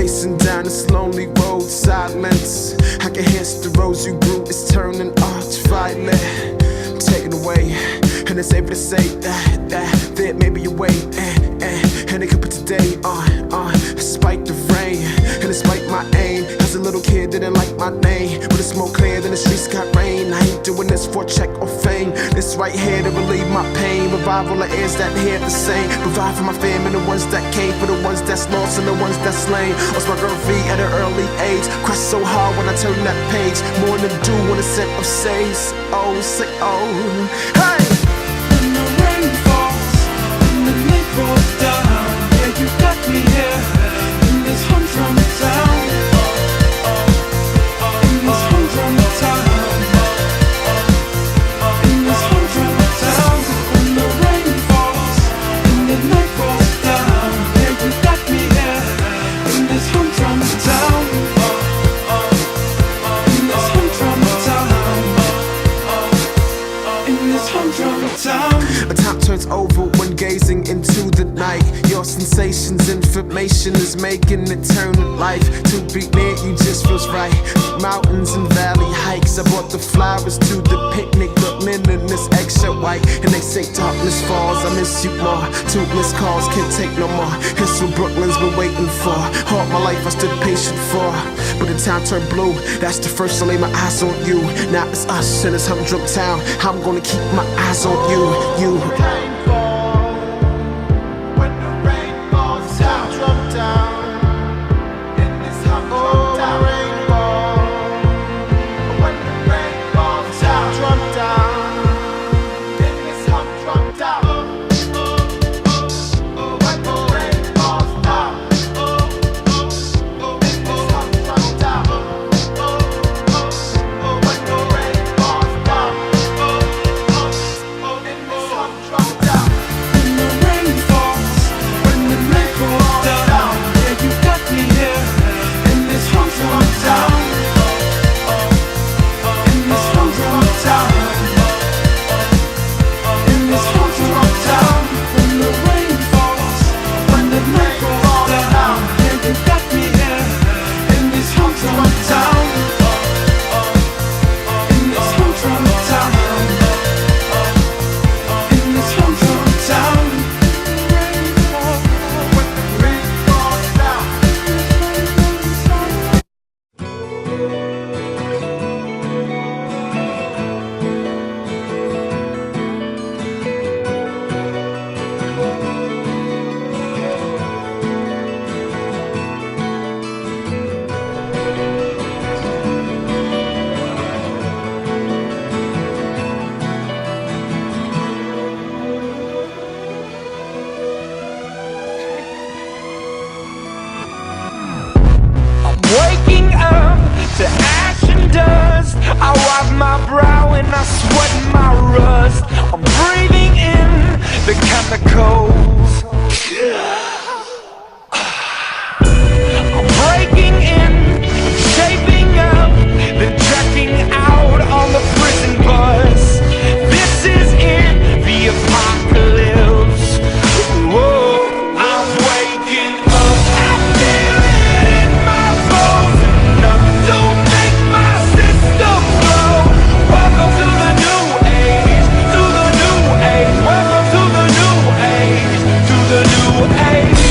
racing down this lonely road, silence. I can hear the rose you grew is turning arch violet. Taken away, and it's able to say that maybe you wait, and it could put today on, despite the rain, and despite my aim. As a little kid, didn't like my name, but it's more clear than the streets got rain. I ain't doing this for check or fame. This right here to relieve my pain. Revive all the ears that hear the same. Provide for my fam and the ones that came, for the ones that's lost and the ones that's slain. Lost my girl V at an early age. Crashed so hard when I turned that page. More than do when a scent of says, oh, say oh, hey. When the rain falls and the night falls down, yeah, you got me here in this humdrum town. In this humdrum town. In this humdrum town. When the rain falls and the night falls down, yeah, you got me here in this humdrum town. In this humdrum town. In this humdrum town. A time turns over when gazing into the night. Your sensations, information is making it turn to life. To be near you just feels right. Mountains and valley hikes. I brought the flowers to the picnic. The linen is extra white. And they say darkness falls. I miss you more. Two missed calls, can't take no more. It's what Brooklyn's been waiting for. All my life I stood patient for. But the town turned blue. That's the first I lay my eyes on you. Now it's us in this humdrum town. I'm gonna keep my eyes on you. Waking up to ash and dust, I wipe my brow and I sweat my rust. I'm breathing in the chemicals. I'm breaking in, shaping up, then checking out on the prison bus. This is it, the apocalypse. Whoa, I'm waking up, I feel it in my bones. Enough to make my system blow. Welcome to the new age, to the new age. Welcome to the new age, to the new age.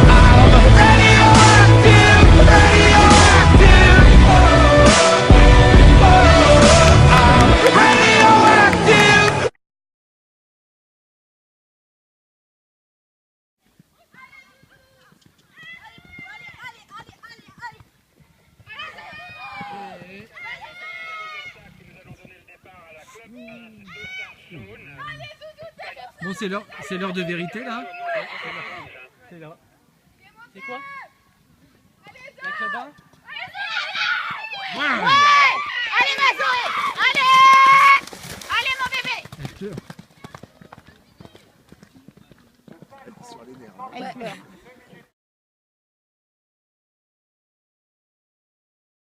I'm radioactive, radioactive. I'm radioactive. Bon, c'est l'heure de vérité là. C'est là. C'est quoi? La cabane? Ouais! Allez ma Zoé! Allez! Allez mon bébé! Sur les nerfs. Elle pleure.